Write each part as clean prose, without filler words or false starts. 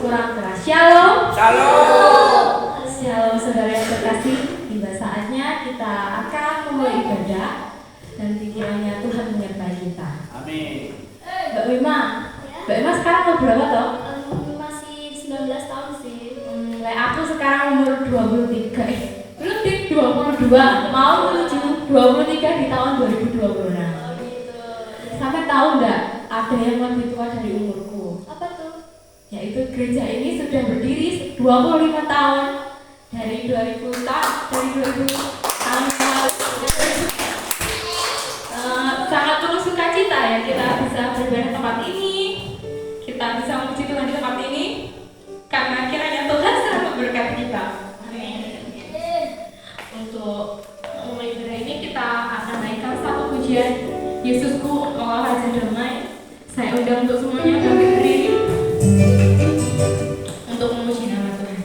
kurang keras. Shalom. Shalom. Shalom saudara yang terkasih. Tiba saatnya kita akan memulai ibadah dan pikirannya Tuhan menyertai kita. Amin. Mbak Wima, Mbak Wima sekarang umur berapa toh? Masih 19 tahun sih. Aku sekarang umur 23. Belum di 22. Mau menuju 23 di tahun 2026. Gitu. Sampai tahu nggak ada yang lebih tua dari umurku? Apa tuh? Yaitu gereja ini sudah berdiri 25 tahun dari 2000 tahun yang lalu. Sangat penuh sukacita ya kita bisa beribadah di tempat ini, kita bisa memuji Tuhan di tempat ini karena kiranya Tuhan selalu memberkati kita. Amin. Untuk memulai ibadah ini kita akan naikkan satu pujian Yesusku Engkau Raja Damai. Saya undang untuk semuanya bangkit berdiri untuk memuji nama Tuhan.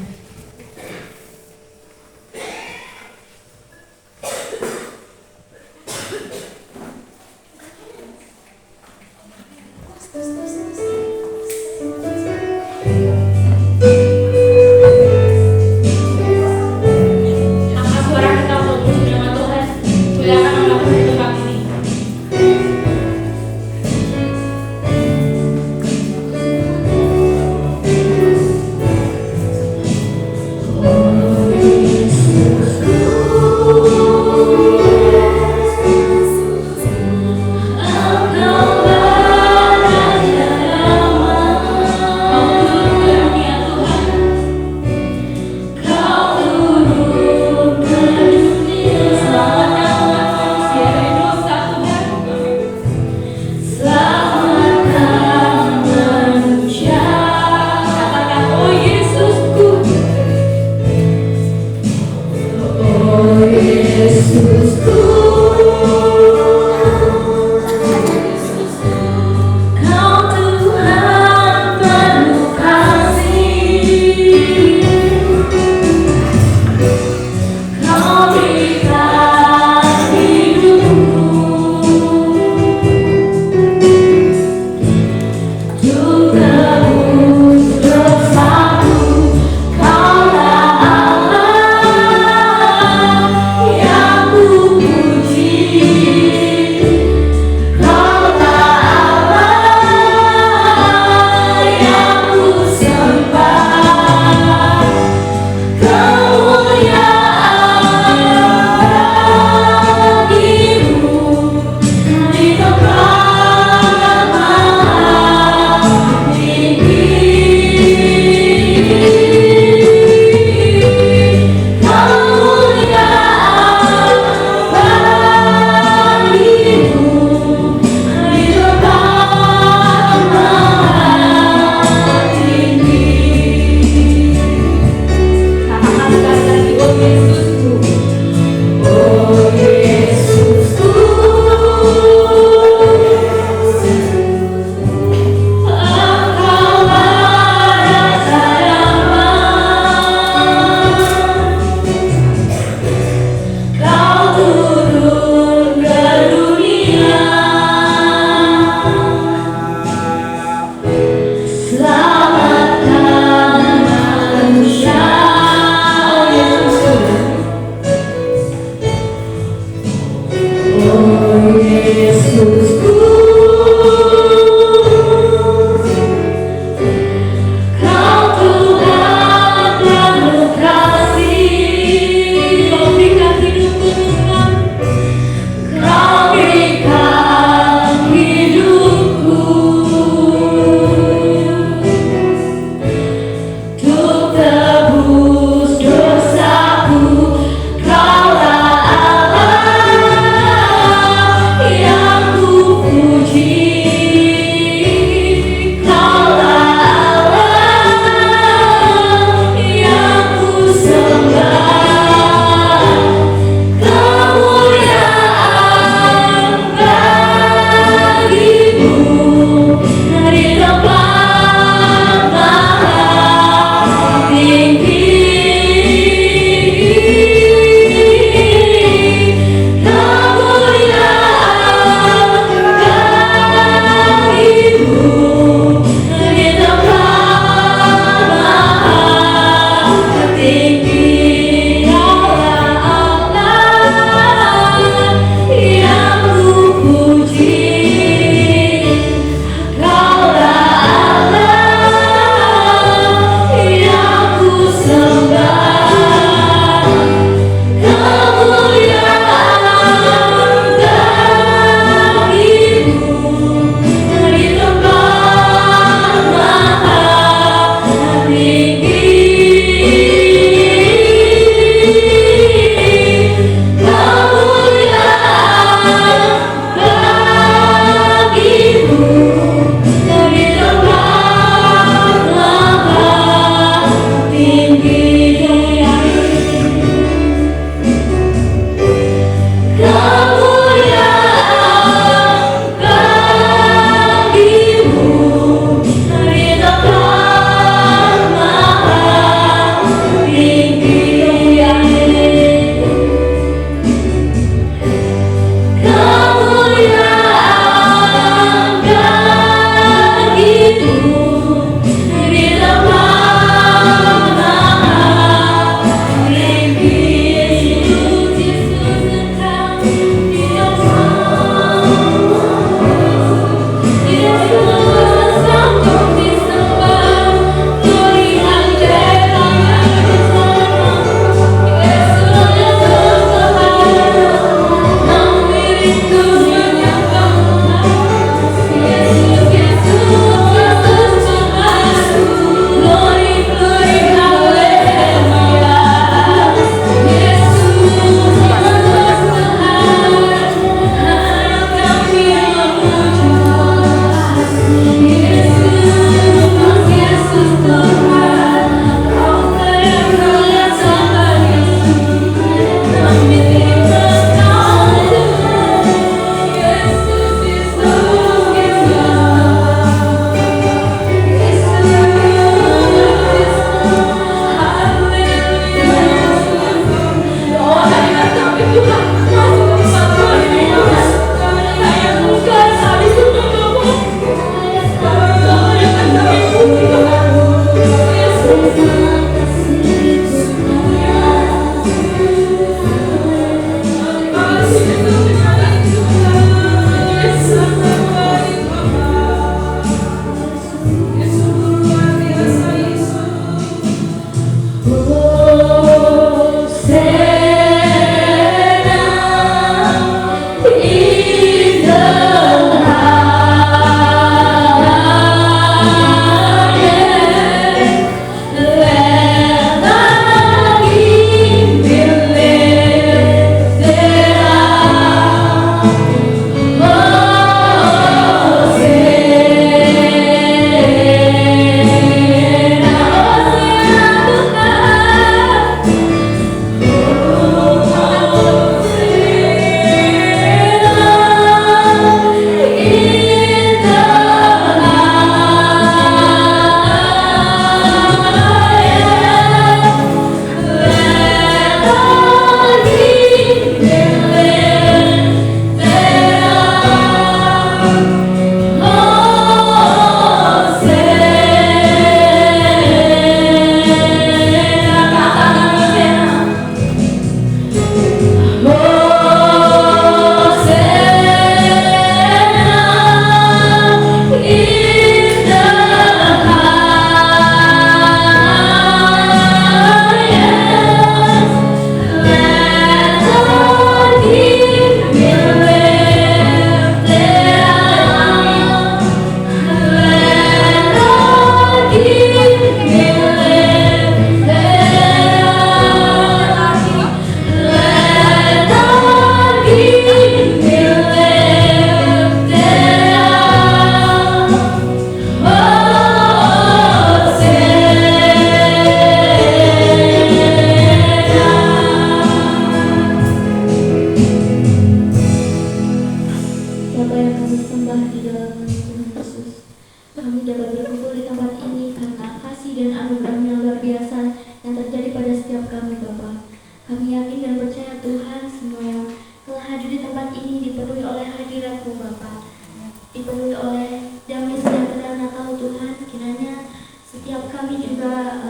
kami juga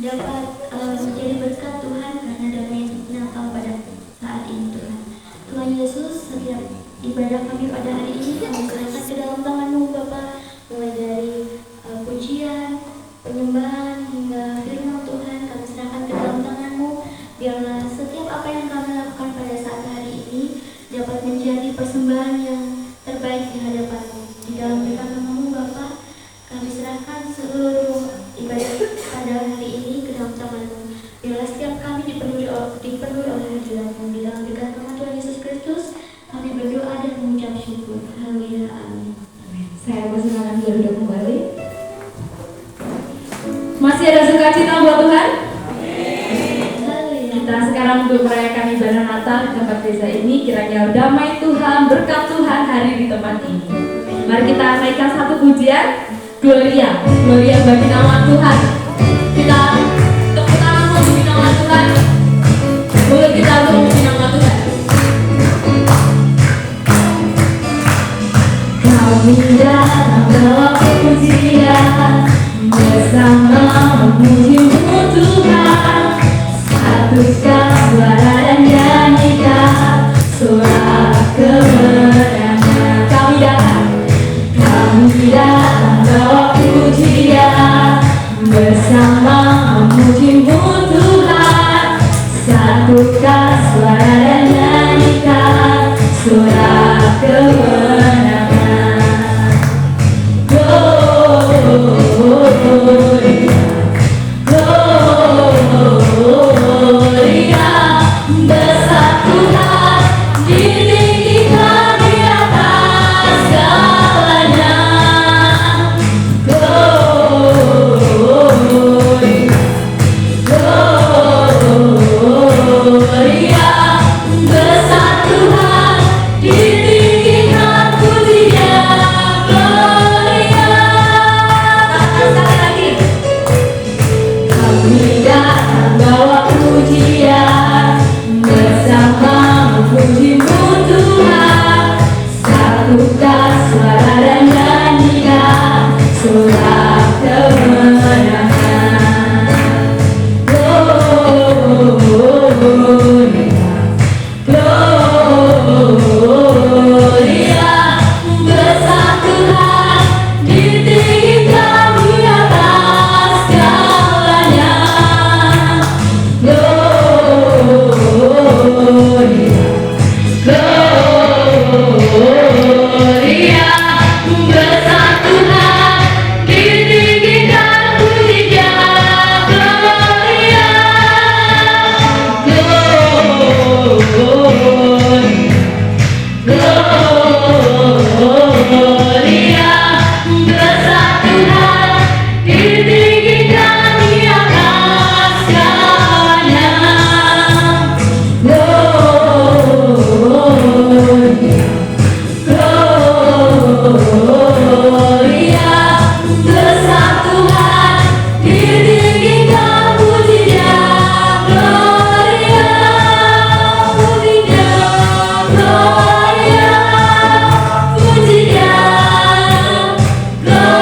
dapat menjadi berkat Tuhan karena damai Natal pada saat ini Tuhan. Tuhan Yesus, setiap ibadah kami pada hari ini kami serahkan ke dalam tangan-Mu Bapa, mulai dari pujian, penyembahan hingga firman Tuhan kami serahkan ke dalam tangan-Mu. Biarlah setiap apa yang kami lakukan pada saat hari ini dapat menjadi persembahan yang terbaik di hadapan-Mu. Di dalam berkat nama-Mu Bapa, kami serahkan seluruh ibadah pada hari ini ke dalam tangan-Mu. Biarlah setiap kami dipenuhi oleh hadirat-Mu. Di dalam berkat nama Tuhan Yesus Kristus, kami berdoa dan mengucap syukur. Haleluya, amin. Saya persilakan duduk kembali. Masih ada sukacita buat Tuhan? Haleluya. Kita sekarang untuk merayakan ibadah Natal di tempat desa ini, kiranya damai Tuhan, berkat Tuhan hari di tempat ini. Mari kita naikkan satu pujian, Gloria, Gloria bagi nama Tuhan. Kita tepuk tangan untuk nama Tuhan. Mulut kita untuk memuji nama Tuhan. Kami datang bawa pujian bersama memuji-Mu Tuhan. Satukan suara dan nyanyikan suara kemenangan. Kami datang bawa pujian bersama memuji-Mu Tuhan. Satukan suara dan nyanyikan suara kemenangan. Gloria, besar Tuhan, ditinggikan di atas segalanya. Gloria, besar Tuhan, ditinggikan pujian. Gloria, sekali lagi. Kami datang bawa pujian bersama memuji-Mu Tuhan. Satukan suara dan nyanyikan suara kemenangan. Gloria, besar Tuhan, ditinggikan di atas segalanya. Gloria, besar Tuhan, ditinggikan pujian. Gloria, Gloria, besar Tuhan, ditinggikan di atas segalanya. Gloria, besar Tuhan, ditinggikan pujian. Gloria, pujian. Gloria, pujian. Gloria.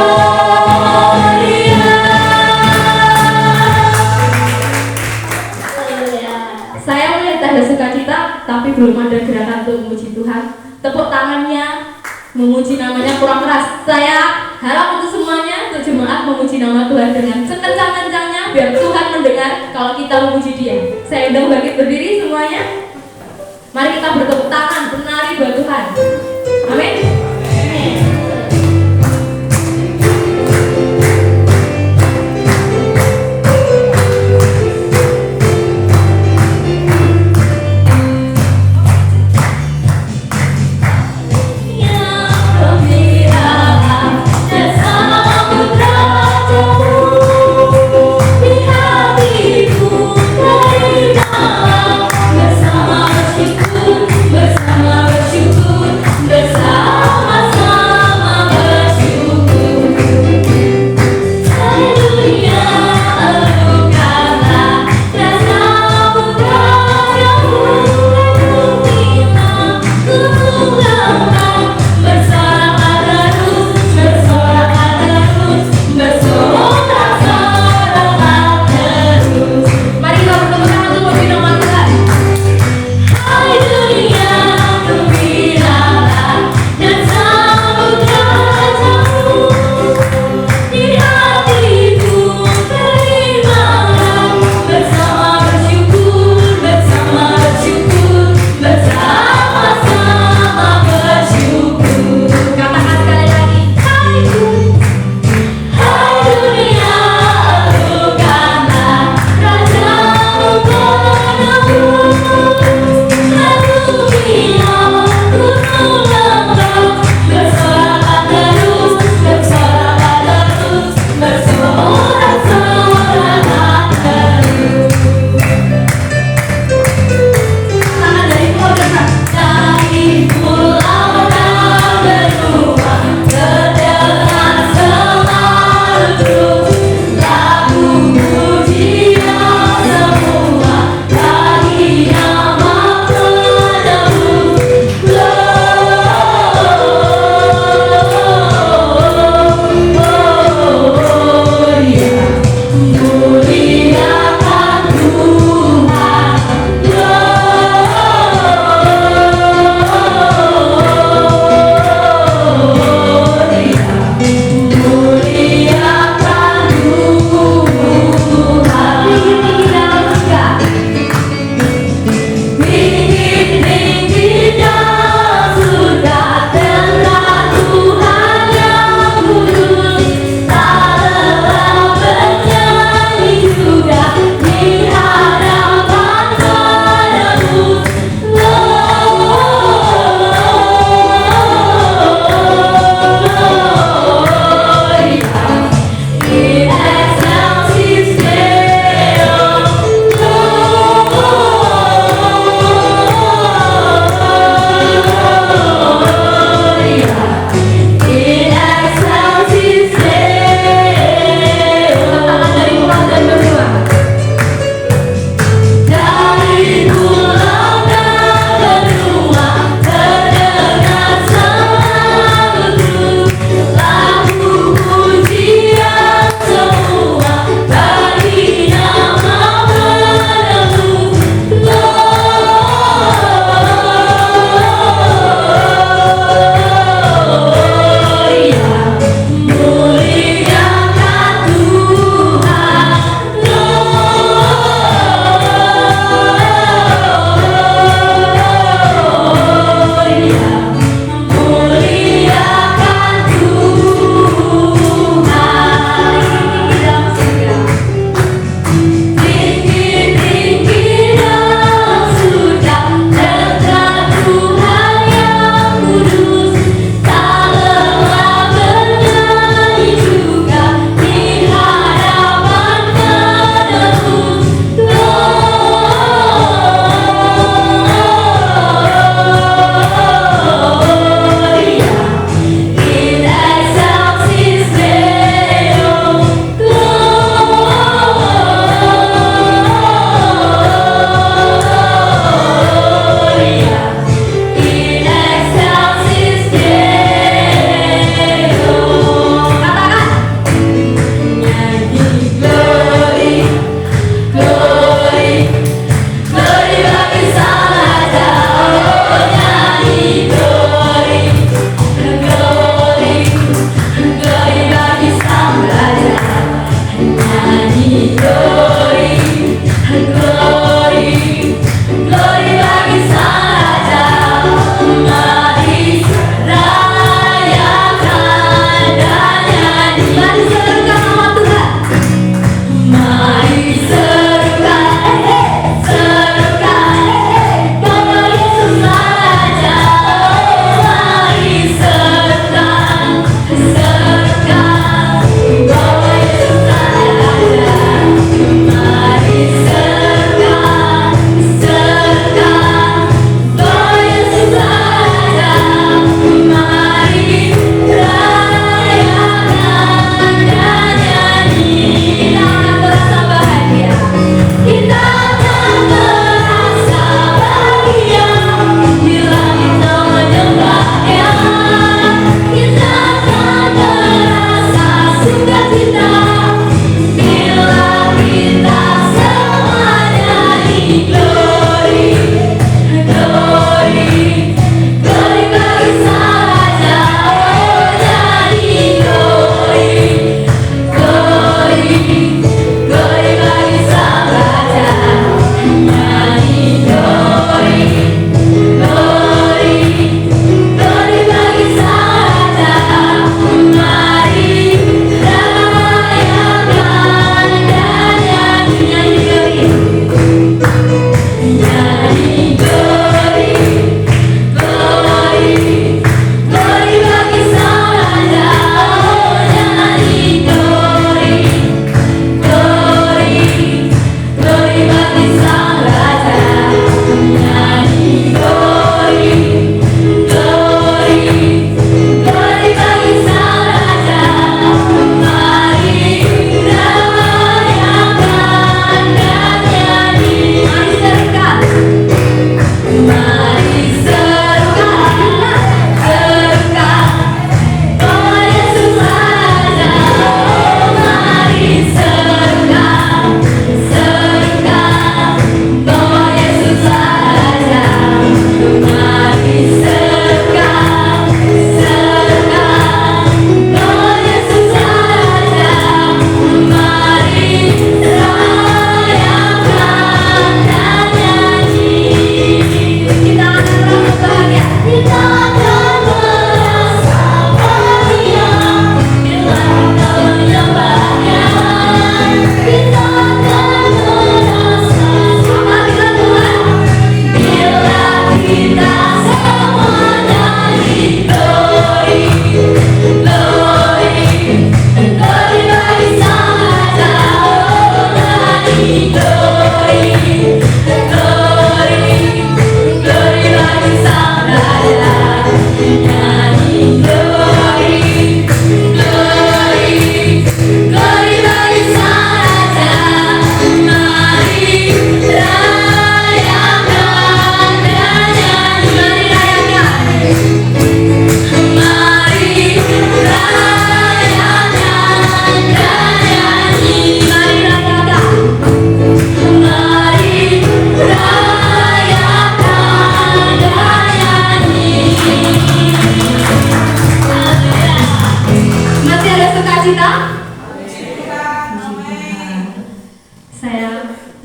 Saya melihat ada sukacita, tapi belum ada gerakan untuk memuji Tuhan. Tepuk tangannya, memuji namanya kurang keras. Saya harap untuk semuanya, untuk jemaat memuji nama Tuhan dengan sekencang-kencangnya, biar Tuhan mendengar kalau kita memuji Dia. Saya undang bangkit berdiri semuanya. Mari kita bertepuk tangan, menari buat Tuhan. Amin. Bersama bersyukur, bersama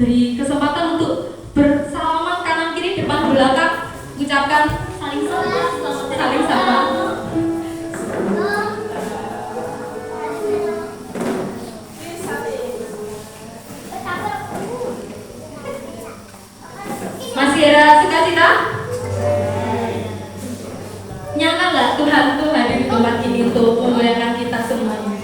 beri kesempatan untuk bersalaman kanan kiri depan belakang, ucapkan saling sapa. Masih ada sukacita? Nyangka nggak Tuhan tuh hadir di tempat ini untuk memuliakan kita semuanya?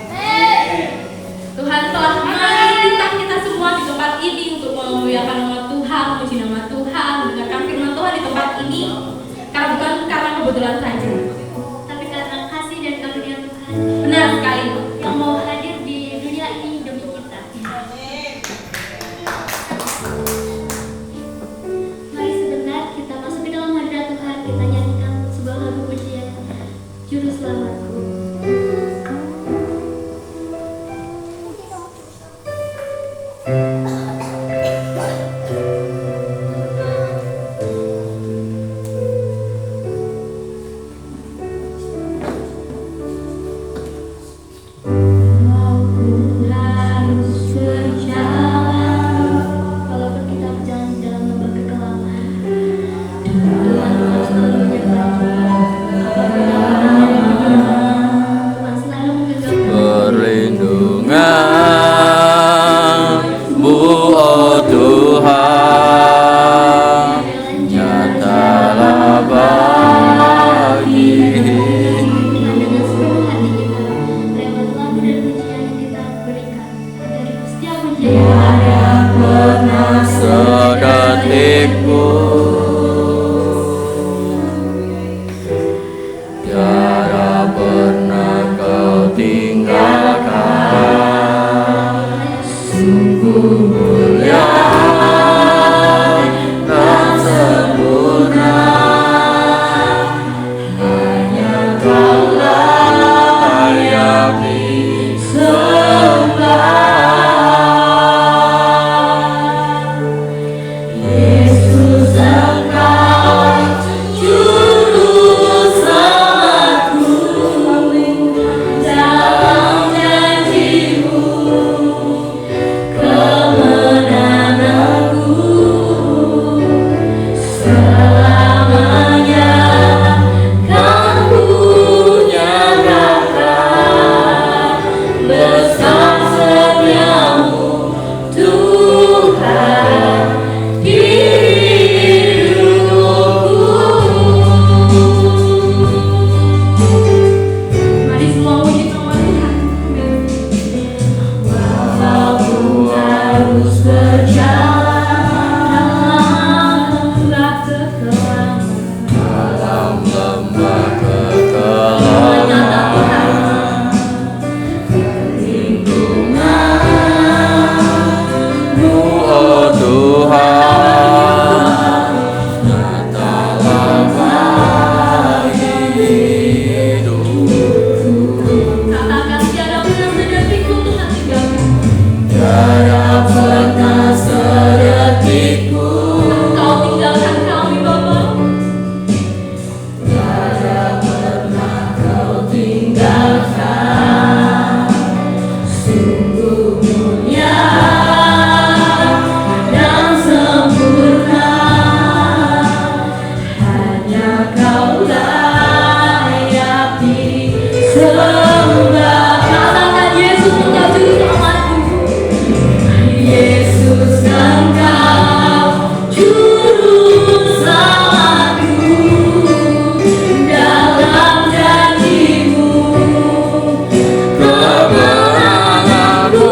Tuhan telah menitipkan kita semua di tempat ini untuk memuliakan nama Tuhan, memuji nama Tuhan, mendengarkan firman Tuhan di tempat ini, karena bukan karena kebetulan saja, Tapi karena kasih dan karunia Tuhan benar sekali. yang mau hadir di dunia ini demi kita. Mari sebentar kita masuk ke dalam hadirat Tuhan, kita nyanyikan sebuah lagu pujian Juru Selamatku. Walaupun kita berjalan dalam lembah kekelaman, Tuhan selalu menyertai. Tuhan selalu mengenggam. Perlindungan-Mu, oh Tuhan, nyatalah bagi Dengan seluruh hati kita, lewat lagu dan pujian yang kita berikan, agar setiap pujian sedetikku. Tiada pernah Kau tinggalkan, sungguh mulia dan sempurna. Hanya Kau layak disembah. Yesus, Engkau juru selamatku, dalam janji-Mu kemenanganku. Selamanya kan ku nyatakan besar setiamu Tuhan di hidupku. Mari semua puji nama Tuhan. Walau harus berjalan dalam lembah kekelaman, perlindungan-Mu, oh Tuhan, nyatalah bagi hidupku. Katakan tiada pernah sedetikku Tuhan tinggalkan. Tiada pernah sedetikku Kau tinggalkan kami Bapa. tiada pernah Kau tinggalkan, sungguh mulia dan sempurna. Hanya Kau layak disembah. Katakan Yesus Engkau juru selamatku. Yesus, Engkau juru selamatku, dalam janji-Mu kemenanganku.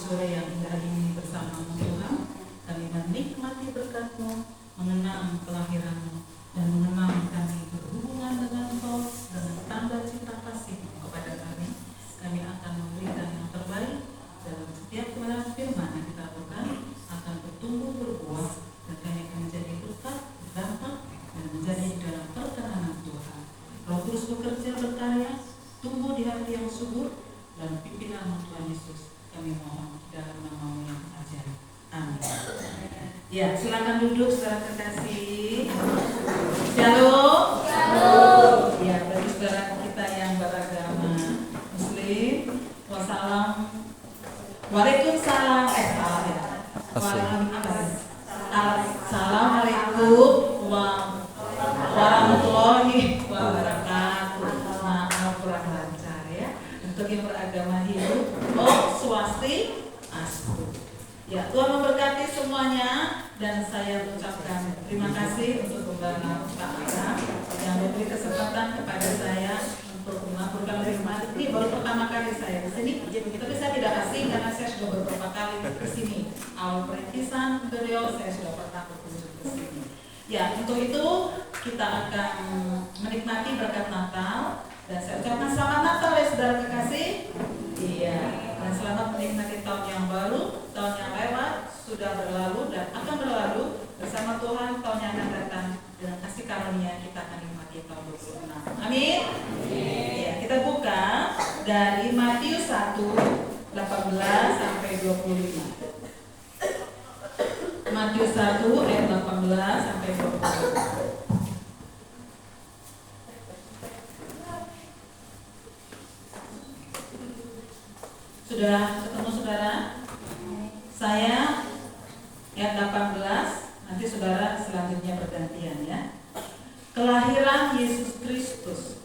sore yang indah ini bersama-Mu Tuhan, kami menikmati berkat-Mu, mengenang kelahiran-Mu, dan mengenang kami berhubungan dengan Engkau dengan tanda cinta kasih-Mu kepada kami. Kami akan memberikan yang terbaik dalam setiap kebenaran firman yang kita lakukan, akan bertumbuh berbuah, dan kami akan menjadi berkat, berdampak, dan menjadi dalam perkenanan Tuhan. Roh Kudus bekerja berkarya, tumbuh di hati yang subur, dan pimpinan Tuhan Yesus kami mohon dalam nama-Mu yang ajaib. Amin. Ya, silakan duduk saudara kekasih. Shalom. Shalom. Ya, bagi saudara kita yang beragama Muslim, wassalam. Waalaikumsalam. Salam ya. Assalamualaikum warahmatullahi wabarakatuh. Maaf kurang lancar ya. Untuk yang beragama Hindu, Om Swastiastu. Ya, Tuhan memberkati semuanya dan saya ucapkan terima kasih untuk Gembala Pak Ara yang memberi kesempatan kepada saya untuk melakukan firman. Ini baru pertama kali saya di sini, tapi saya tidak asing karena saya sudah beberapa kali ke sini. Awal perintisan beliau saya sudah pernah berkunjung ke sini. Ya, untuk itu kita akan menikmati berkat Natal dan saya ucapkan selamat Natal ya saudara kekasih. Iya, dan selamat menikmati tahun yang baru, tahun yang lewat sudah berlalu dan akan berlalu bersama Tuhan. Tahun yang akan datang dengan kasih karunia kita akan nikmati tahun 2026. Amin. Ya, kita buka dari Matius 1:18 sampai 25. Matius 1 ayat 18 sampai 25. Sudah ketemu saudara? Saya ayat 18, nanti saudara selanjutnya bergantian ya. Kelahiran Yesus Kristus.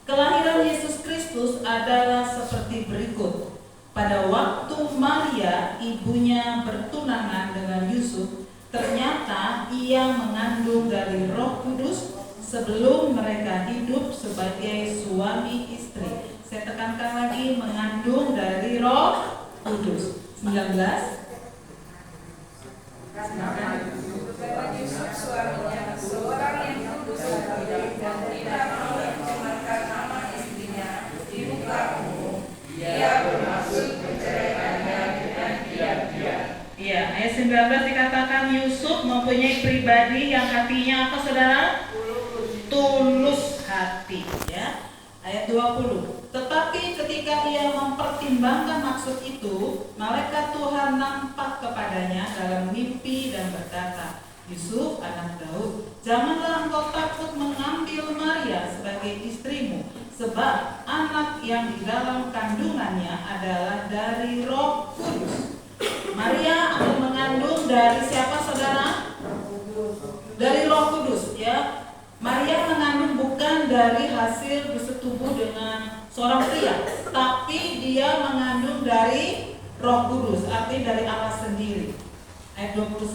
Kelahiran Yesus Kristus adalah seperti berikut. Pada waktu Maria ibunya bertunangan dengan Yusuf, ternyata ia mengandung dari Roh Kudus sebelum mereka hidup sebagai suami istri. Saya tekankan lagi, mengandung dari Roh Kudus. 19. Yusuf suaminya seorang yang kudus dan tidak mau mencemarkan nama istrinya di muka umum. Dia bermaksud menceraikannya dengan diam-diam. Iya, ayat 19 dikatakan Yusuf mempunyai pribadi yang hatinya apa saudara? Tulus hati ya. Ayat 20. Tetapi ketika ia mempertimbangkan maksud itu, malaikat Tuhan nampak kepadanya dalam mimpi dan berkata, Yusuf anak Daud, janganlah engkau takut mengambil Maria sebagai istrimu, sebab anak yang di dalam kandungannya adalah dari Roh Kudus. Maria akan mengandung dari siapa saudara? Dari Roh Kudus ya. Maria mengandung bukan dari hasil bersetubuh dengan seorang pria, tapi dia mengandung dari Roh Kudus, artinya dari Allah sendiri. Ayat 21,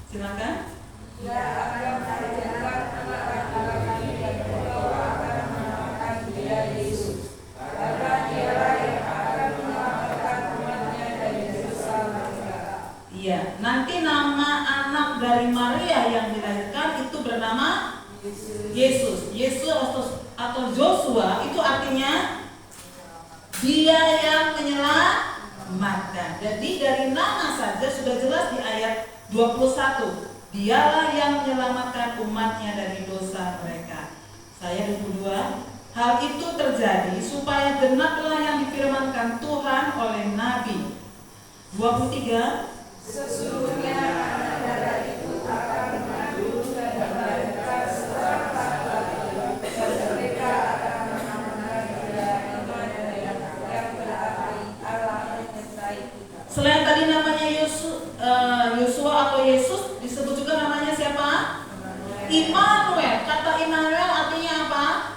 silakan. Dia akan melahirkan anak laki-laki dan engkau akan menamakan dia Yesus, karena dialah yang akan menyelamatkan umatnya dari dosa mereka. Iya, nanti nama anak dari Maria yang dilahirkan itu bernama Yesus. Yesus atau Joshua itu artinya dia yang menyelamatkan. Jadi dari nama saja sudah jelas di ayat 21. Dialah yang menyelamatkan umatnya dari dosa mereka. Saya 22. Hal itu terjadi supaya genaplah yang difirmankan Tuhan oleh Nabi. 23. Sesungguhnya anak darah itu akan mengandung dan melahirkan seorang laki-laki, dan mereka akan menamakan dia Immanuel, yang berarti Allah menyertai kita. Selain tadi namanya Yosua atau Yesus, disebut juga namanya siapa? Immanuel. Kata Immanuel artinya apa?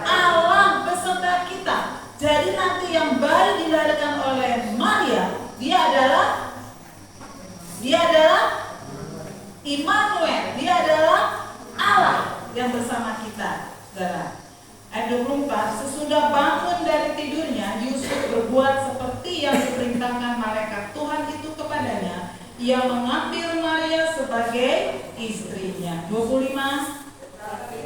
Allah beserta kita. Jadi nanti yang baru dilahirkan oleh Maria, dia adalah Immanuel, dia adalah Allah yang bersama kita, saudara. Ayat 24, sesudah bangun dari tidurnya, Yusuf berbuat seperti yang diperintahkan ia mengambil Maria sebagai istrinya. 25.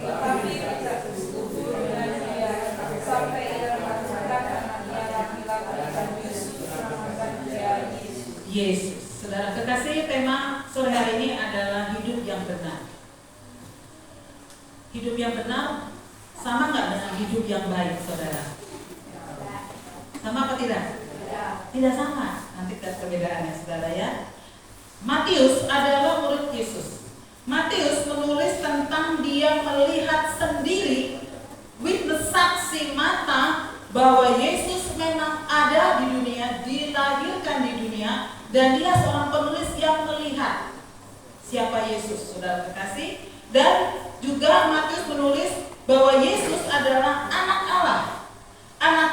Tetapi tidak setuju dengan dia sampai ia mengatakan anaknya laki-laki dan Yesus menamakan dia Yesus. Yesus. Saudara kekasih, tema sore hari ini adalah hidup yang benar. Hidup yang benar sama nggak dengan hidup yang baik, saudara? Sama apa tidak? Tidak sama. Nanti lihat perbedaannya, saudara ya. Matius adalah murid Yesus. Matius menulis tentang dia melihat sendiri, witness, saksi mata bahwa Yesus memang ada di dunia, dilahirkan di dunia, dan dia seorang penulis yang melihat siapa Yesus, saudara kekasih. Dan juga Matius menulis bahwa Yesus adalah anak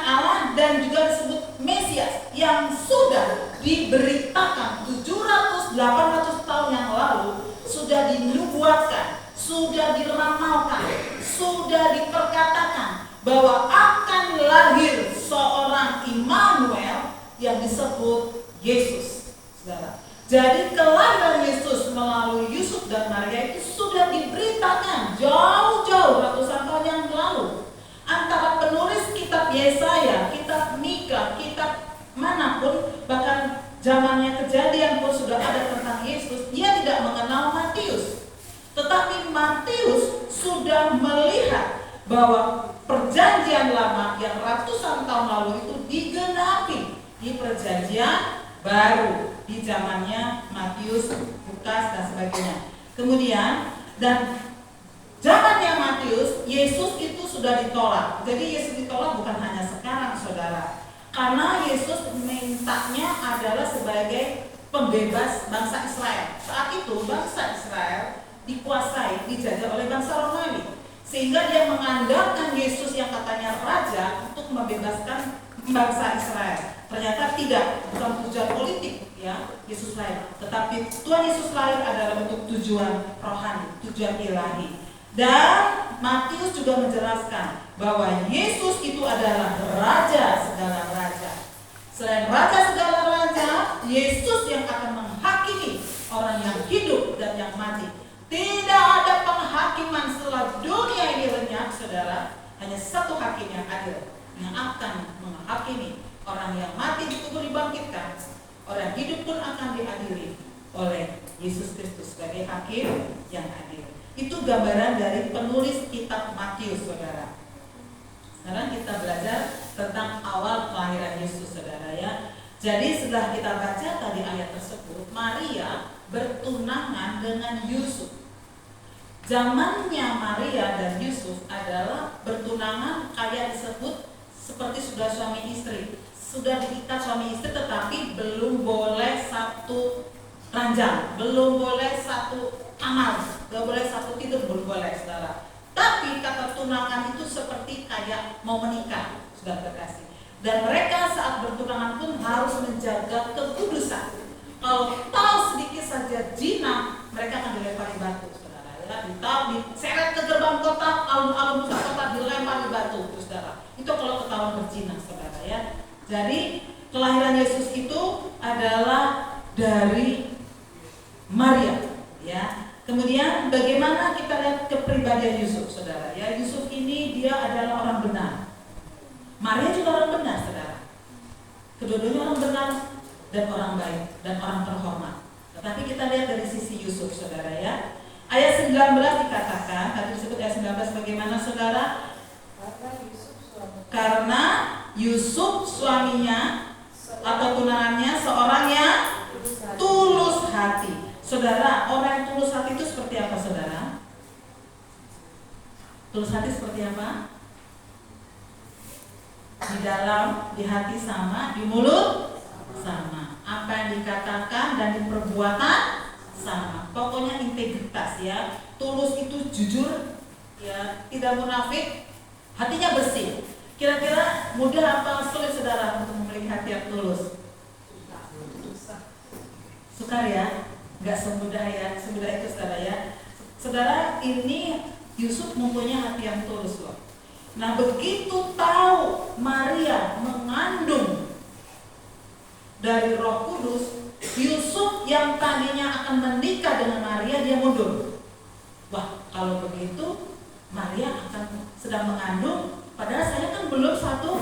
Allah, dan juga disebut Mesias yang sudah diberitakan 700-800 tahun yang lalu, sudah dinubuatkan, sudah diramalkan, sudah diperkatakan bahwa akan lahir seorang Immanuel yang disebut Yesus, saudara. Jadi kelahiran Yesus melalui Yusuf dan Maria itu sudah diberitakan jauh-jauh ratusan tahun yang lalu. Antara penulis kitab Yesaya, kitab Mika, kitab manapun, bahkan zamannya Kejadian pun sudah ada tentang Yesus, dia tidak mengenal Matius. Tetapi Matius sudah melihat bahwa perjanjian lama yang ratusan tahun lalu itu digenapi di perjanjian baru di zamannya Matius, Lukas dan sebagainya. Kemudian dan zamannya Matius, Yesus itu sudah ditolak. Jadi Yesus ditolak bukan hanya sekarang, saudara. Karena Yesus mintanya adalah sebagai pembebas bangsa Israel. Saat itu bangsa Israel dikuasai, dijajah oleh bangsa Romawi. Sehingga dia mengandalkan Yesus yang katanya raja untuk membebaskan bangsa Israel. Ternyata tidak, bukan tujuan politik ya Yesus lahir, tetapi Tuhan Yesus lahir adalah untuk tujuan rohani, tujuan ilahi. Dan Matius juga menjelaskan bahwa Yesus itu adalah raja segala raja. Selain raja segala raja, Yesus yang akan menghakimi orang yang hidup dan yang mati. Tidak ada penghakiman setelah dunia ini lenyap, saudara. Hanya satu hakim yang adil yang akan menghakimi. Orang yang mati dikubur dibangkitkan, orang hidup pun akan diadili oleh Yesus Kristus sebagai hakim yang adil. Itu gambaran dari penulis kitab Matius, saudara. Sekarang kita belajar tentang awal kelahiran Yesus, saudara ya. Jadi setelah kita baca tadi ayat tersebut, Maria bertunangan dengan Yusuf. Zamannya Maria dan Yusuf adalah bertunangan kayak disebut seperti sudah suami istri. Sudah diikat suami istri, tetapi belum boleh satu ranjang, belum boleh satu kamar, gak boleh satu tidur, belum boleh, saudara. Tapi kata tunangan itu seperti kayak mau menikah, sudah terkasih. Dan mereka saat bertunangan pun harus menjaga kekudusan. Kalau tahu sedikit saja zina, mereka akan dilempari batu, saudara. Ya, diseret ke gerbang kota, alun-alun pusat kota dilempari batu, saudara. Itu kalau ketahuan berzina, saudara ya. Jadi kelahiran Yesus itu adalah dari Maria, ya. Kemudian bagaimana kita lihat kepribadian Yusuf, saudara ya. Yusuf ini dia adalah orang benar. Maria juga orang benar, saudara. Kedua-duanya orang benar dan orang baik dan orang terhormat. Tetapi kita lihat dari sisi Yusuf, saudara ya. Ayat 19 dikatakan, tadi disebut ayat 19 bagaimana, saudara? Karena Yusuf suaminya atau tunangannya seorang yang tulus hati. Saudara, orang yang tulus hati itu seperti apa, saudara? Tulus hati seperti apa? Di dalam, di hati sama, di mulut sama. Apa yang dikatakan dan di perbuatan sama. Pokoknya integritas ya. Tulus itu jujur, ya, tidak munafik, hatinya bersih. Kira-kira mudah apa sulit, saudara, untuk memiliki hati yang tulus? Sukar ya? Nggak semudah ya, semudah itu, saudara ya. Saudara, ini Yusuf mempunyai hati yang tulus loh. Nah, begitu tahu Maria mengandung dari Roh Kudus, Yusuf yang tadinya akan menikah dengan Maria, dia mundur. Wah, kalau begitu Maria akan sedang mengandung, padahal saya kan belum satu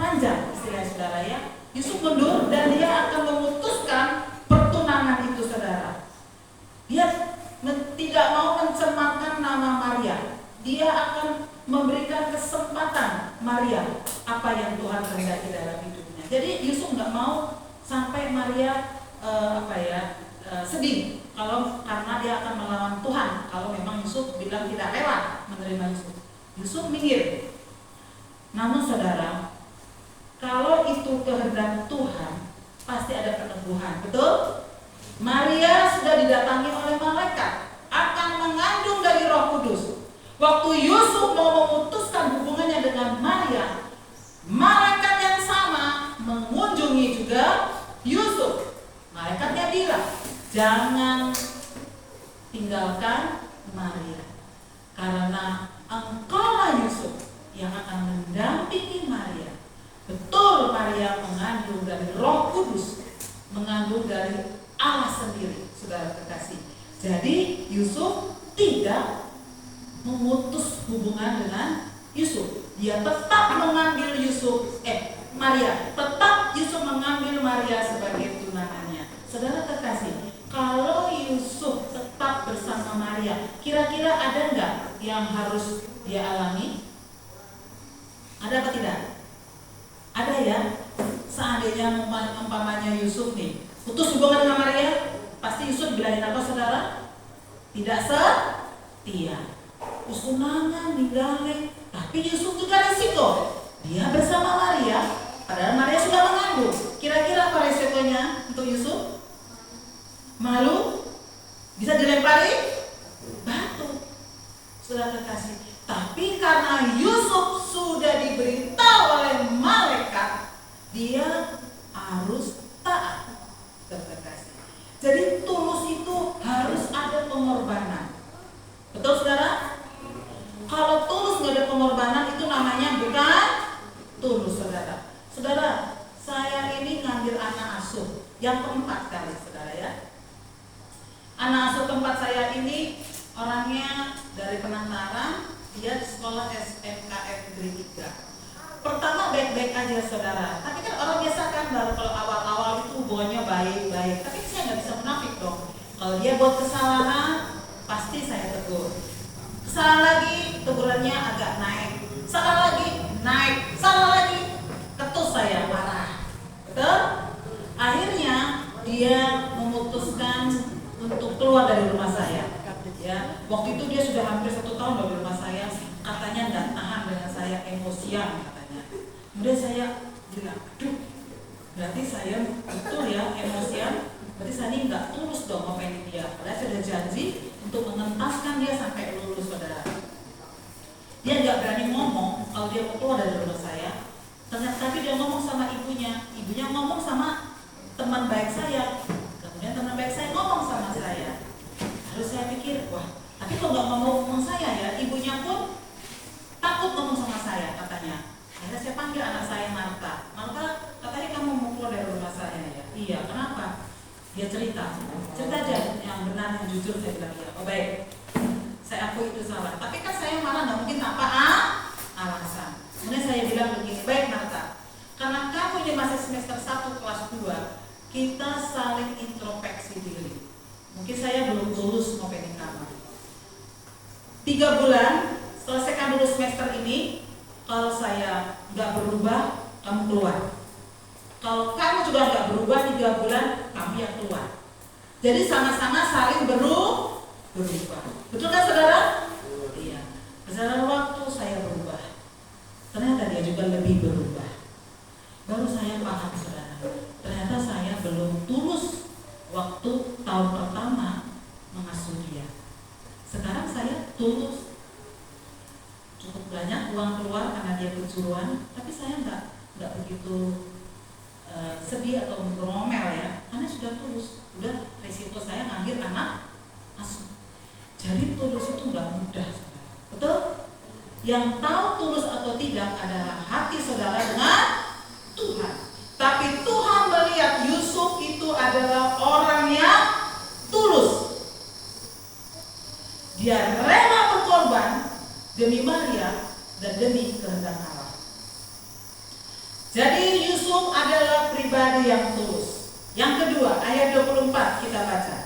ranjang, istilah saudara ya. Yusuf mundur dan dia akan memutuskan pertunangan itu, saudara. Dia tidak mau mencemarkan nama Maria. Dia akan memberikan kesempatan Maria apa yang Tuhan kehendaki dalam hidupnya. Jadi Yusuf nggak mau sampai Maria sedih karena dia akan melawan Tuhan. Kalau memang Yusuf bilang tidak rela menerima Yusuf, Yusuf minggir. Namun saudara, kalau itu kehendak Tuhan, pasti ada peneguhan, betul? Maria sudah didatangi oleh malaikat, akan mengandung dari Roh Kudus. Waktu Yusuf mau memutuskan hubungannya dengan Maria, malaikat yang sama mengunjungi juga Yusuf. Malaikatnya bilang, jangan tinggalkan Maria, karena engkaulah Yusuf yang akan mendampingi Maria. Betul, Maria mengandung dari Roh Kudus, mengandung dari Allah sendiri, saudara kekasih. Jadi Yusuf tidak memutus hubungan dengan Yusuf. Dia tetap mengambil Maria, tetap Yusuf mengambil Maria sebagai tunangannya. Saudara kekasih, kalau Yusuf tetap bersama Maria, kira-kira ada nggak yang harus dia alami? Ada apa tidak? Ada ya. Seandainya umpamanya Yusuf nih putus hubungan dengan Maria, pasti Yusuf bilangin apa, saudara? Tidak setia. Tunangan, ninggalin. Tapi Yusuf juga risiko. Dia bersama Maria, padahal Maria sudah mengandung. Kira-kira apa risikonya untuk Yusuf? Malu? Bisa dilempari batu, saudara kekasih. Tapi karena Yusuf sudah diberitahu oleh malaikat, dia harus taat, saudara kekasih. Jadi tulus itu harus ada pengorbanan. Betul, saudara? Kalau tulus nggak ada pengorbanan, itu namanya bukan tulus, saudara. Saudara, saya ini ngambil anak asuh yang keempat kali, saudara ya. Anak asuh keempat saya ini orangnya dari Penangkaran, dia sekolah SMKF Negeri 3. Pertama baik-baik aja, saudara. Tapi kan orang biasa kan baru kalau awal-awal itu hubungannya baik-baik. Tapi saya nggak bisa munafik dong. Kalau dia buat kesalahan, pasti saya tegur. Salah lagi, tegurannya agak naik. Salah lagi, naik. Salah lagi, ketus saya, marah. Betul? Akhirnya dia memutuskan untuk keluar dari rumah saya. Ya, waktu itu dia sudah hampir 1 tahun dari rumah saya. Katanya nggak tahan dengan saya, emosian katanya. Kemudian saya bilang, aduh, berarti saya betul ya emosian. Berarti saya ini nggak tulus dong ngomelin dia. Padahal saya sudah janji untuk mengentaskan dia sampai lulus, saudara. Dia nggak berani ngomong kalau dia mau keluar dari rumah saya. Tapi dia ngomong sama ibunya. Ibunya ngomong sama teman baik saya. Kemudian teman baik saya ngomong sama saya. Lalu saya pikir, wah, tapi kok nggak ngomong saya ya? Ibunya pun takut ngomong sama saya, katanya. Akhirnya saya panggil anak saya, Marta. Marta, katanya kamu mau keluar dari rumah saya ya? Iya, kenapa? Dia cerita aja yang benar, yang jujur. Saya bilang, ya, oh baik, saya akui itu salah. Tapi kan saya malah nggak mungkin tanpa alasan. Kemudian saya bilang begini, baik Marta, karena kamu ini masih semester 1 kelas 2, kita saling introspeksi diri. Mungkin saya belum tulus ngopenin kamu. 3 bulan, selesaikan dulu semester ini. Kalau saya nggak berubah, kamu keluar. Kalau kamu juga nggak berubah 3 bulan, kamu yang keluar. Jadi sama-sama saling berubah. Betul kan, saudara? Iya. Berjalan waktu saya berubah. Ternyata dia juga lebih berubah. Baru saya paham, saudara. Ternyata saya belum tulus waktu tahun pertama mengasuh dia. Sekarang saya tulus. Cukup banyak uang keluar karena dia kecuruan, tapi saya nggak begitu sedih atau ngomel ya, karena sudah tulus. Udah resiko saya ngambil anak asuh. Jadi tulus itu nggak mudah, saudara. Betul? Yang tahu tulus atau tidak adalah hati saudara dengan Tuhan. Tapi Tuhan melihat Yusuf itu adalah demi Maria dan demi kehendak Allah. Jadi Yusuf adalah pribadi yang tulus. Yang kedua, ayat 24 kita baca.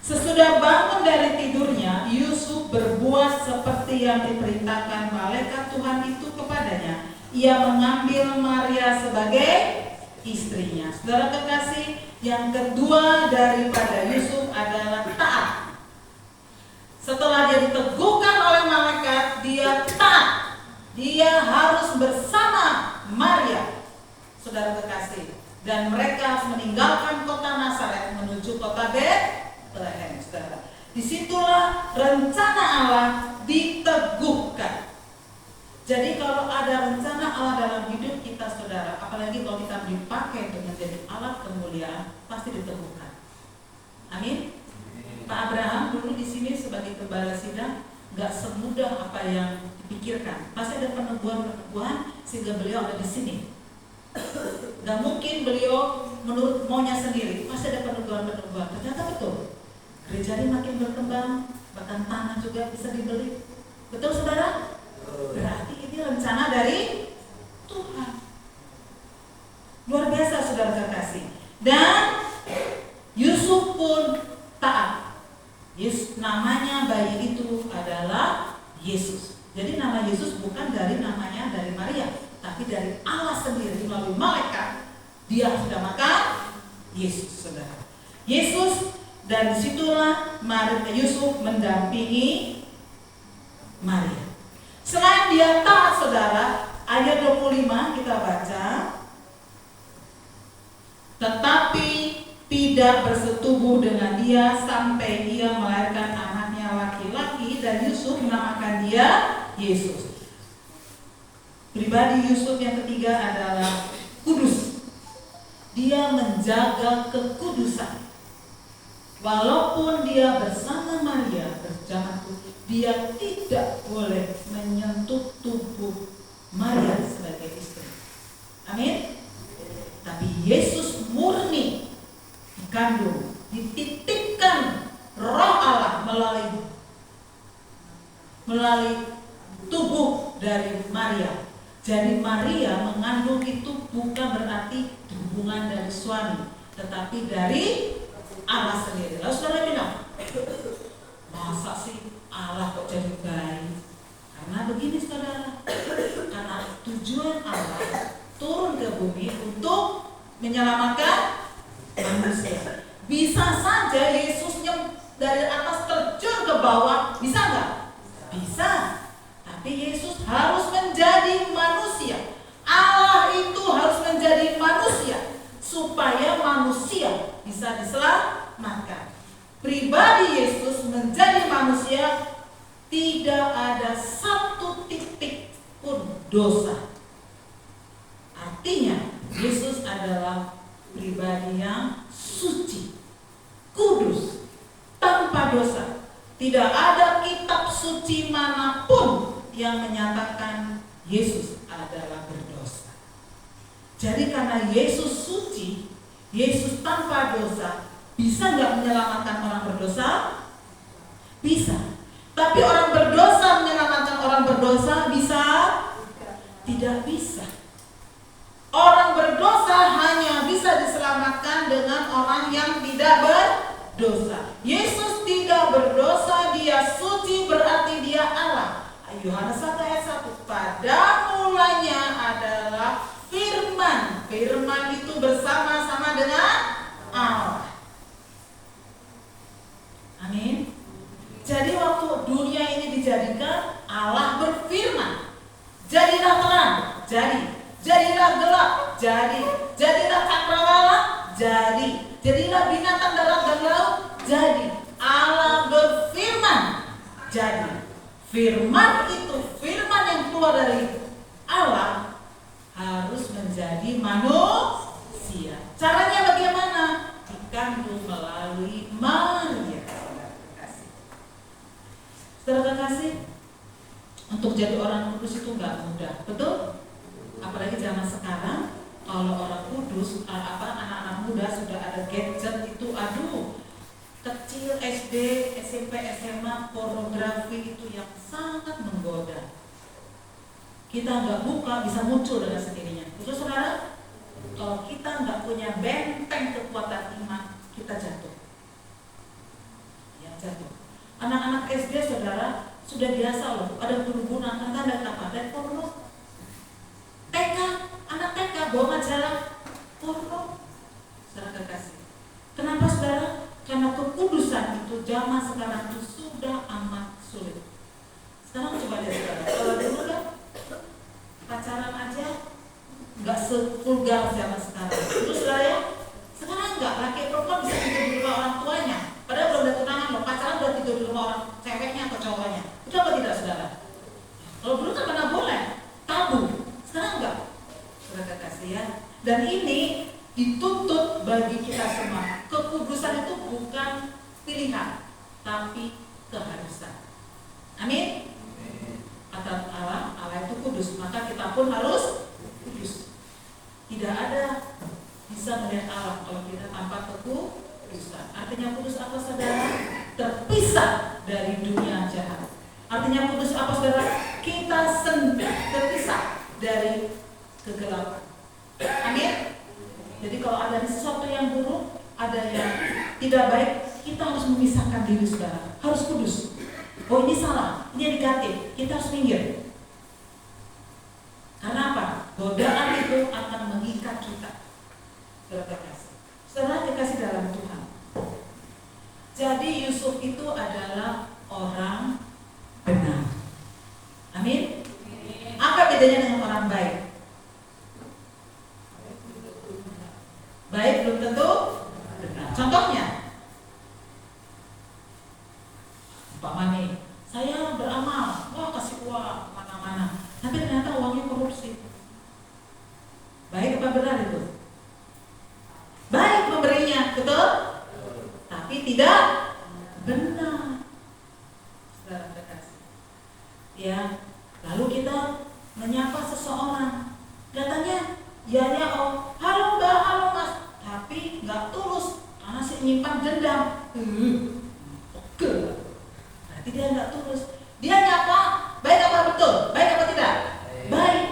Sesudah bangun dari tidurnya, Yusuf berbuat seperti yang diperintahkan malaikat Tuhan itu kepadanya. Ia mengambil Maria sebagai istrinya. Saudara kekasih, yang kedua daripada Yusuf adalah taat. Setelah dia diteguhkan oleh malaikat, dia taat. Dia harus bersama Maria, saudara kekasih. Dan mereka harus meninggalkan kota Nazaret menuju kota Betlehem, saudara. Disitulah rencana Allah diteguhkan. Jadi kalau ada rencana Allah dalam hidup kita, saudara, apalagi kalau kita dipakai untuk menjadi alat kemuliaan, pasti diteguhkan. Amin. Pak Abraham dulu di sini sebagai gembala sidang, nggak semudah apa yang dipikirkan. Pasti ada peneguhan sehingga beliau ada di sini. Nggak mungkin beliau menurut maunya sendiri. Pasti ada peneguhan. Ternyata betul. Gereja ini makin berkembang, bahkan tanah juga bisa dibeli. Betul, saudara? Berarti ini rencana dari Tuhan. Luar biasa, saudara kekasih. Dan Yusuf pun taat. Namanya bayi itu adalah Yesus. Jadi nama Yesus bukan dari namanya dari Maria, tapi dari Allah sendiri melalui malaikat. Dia sudah makan Yesus, saudara. Yesus, dan disitulah Yusuf mendampingi Maria. Selain dia taat, saudara, ayat 25 kita baca. Tetapi tidak bersetubuh dengan dia sampai ia melahirkan anaknya laki-laki, dan Yusuf menamakan dia Yesus. Pribadi Yusuf yang ketiga adalah kudus. Dia menjaga kekudusan. Walaupun dia bersama Maria berjamaah, dia tidak boleh menyentuh tubuh Maria sebagai istri. Amin. Tapi Yesus murni dikandung, dititipkan Roh Allah melalui tubuh dari Maria. Jadi Maria mengandung itu bukan berarti hubungan dari suami, tetapi dari Allah sendiri. Lalu saudara bilang, masa sih Allah kok jadi bayi? Karena begini, saudara, karena tujuan Allah turun ke bumi untuk menyelamatkan manusia. Bisa saja Yesus dari atas terjun ke bawah, bisa nggak? Bisa. Tapi Yesus harus menjadi manusia. Allah itu harus menjadi manusia supaya manusia bisa diselamatkan. Pribadi Yesus menjadi manusia, tidak ada satu titik pun dosa. Artinya Yesus adalah pribadi yang suci, kudus, tanpa dosa. Tidak ada kitab suci manapun yang menyatakan Yesus adalah berdosa. Jadi karena Yesus suci, Yesus tanpa dosa, bisa nggak menyelamatkan orang berdosa? Bisa. Tapi orang berdosa menyelamatkan orang berdosa bisa? Tidak bisa. Orang berdosa hanya bisa diselamatkan dengan orang yang tidak berdosa. Yesus tidak berdosa, dia suci, berarti dia Allah. Yohanes 1 ayat 1. Pada mulanya adalah firman. Firman itu bersama-sama dengan Allah. Amin. Jadi waktu dunia ini dijadikan, Allah berfirman, jadilah terang, jadi. Jadilah gelap, jadi. Jadilah cakrawala, jadi. Jadilah binatang darat dan laut, jadi. Allah berfirman, jadi. Firman itu, firman yang keluar dari Allah harus menjadi manusia. Caranya bagaimana? Dikandung melalui Maria. Saudara kekasih, untuk jadi orang kudus itu nggak mudah, betul? Apalagi zaman sekarang, kalau orang kudus, anak-anak muda sudah ada gadget itu, aduh, kecil, SD, SMP, SMA, pornografi itu yang sangat menggoda. Kita nggak buka bisa muncul dengan sendirinya. Betul saudara? Kalau kita nggak punya benteng kekuatan iman, kita jatuh. Ya, jatuh. Anak-anak SD saudara sudah biasa loh, ada kerumunan, dan apa? Dan porno. TK, anak TK bawa majalah porno. Saudara kekasih. Kenapa saudara? Karena kekudusan itu zaman sekarang itu sudah amat sulit. Sekarang coba lihat saudara, kalau dulu kan pacaran aja nggak sevulgar zaman sekarang. Terus saudara ya, sekarang nggak, laki perempuan bisa tidur di rumah orang tuanya. Padahal belum ada tunangan loh, pacaran udah tidur di rumah orang ceweknya atau cowoknya. Itu apa tidak saudara? Kalau dulu kan mana boleh, tabu. Sekarang enggak. Saudara kasih ya. Dan ini dituntut bagi kita semua. Kekudusan itu bukan pilihan, tapi keharusan. Amin. Kata Allah, Allah itu kudus, maka kita pun harus kudus. Tidak ada bisa melihat Allah kalau kita tanpa kekudusan. Artinya kudus apa saudara? Terpisah dari dunia jahat. Artinya kudus apa saudara? Kita terpisah dari kegelapan. Amin. Jadi kalau ada sesuatu yang buruk, ada yang tidak baik, kita harus memisahkan diri saudara. Harus kudus. Oh ini salah, ini negatif, kita harus minggir. Karena apa? Godaan itu akan mengikat kita. Saudara kekasih dalam Tuhan. Jadi Yusuf itu adalah orang benar. Amin. Apa bedanya dengan orang baik? Baik belum tentu benar. Contohnya, umpama nih, saya beramal, wah kasih uang mana-mana, tapi ternyata uangnya korupsi. Baik apa benar itu? Baik memberinya, betul? Tapi tidak benar. Saudara kekasih. Ya, lalu kita menyapa seseorang, katanya, ya oh, halo mbak, halo mas, tapi nggak tulus karena si menyimpan dendam. Oke. Berarti dia nggak tulus. Dia nyapa, baik apa betul? Baik apa tidak? Baik.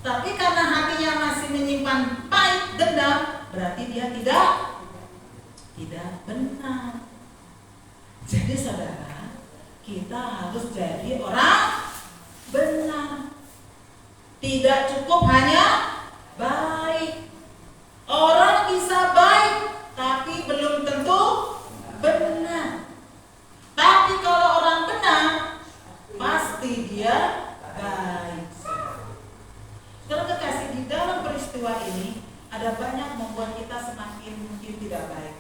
Tapi karena hatinya masih menyimpan pahit, dendam, berarti dia tidak benar. Jadi saudara, kita harus jadi orang benar. Tidak cukup hanya baik. Orang bisa baik, tapi belum tentu benar. Tapi kalau orang benar, pasti dia baik. Saudara kekasih, di dalam peristiwa ini ada banyak membuat kita semakin mungkin tidak baik.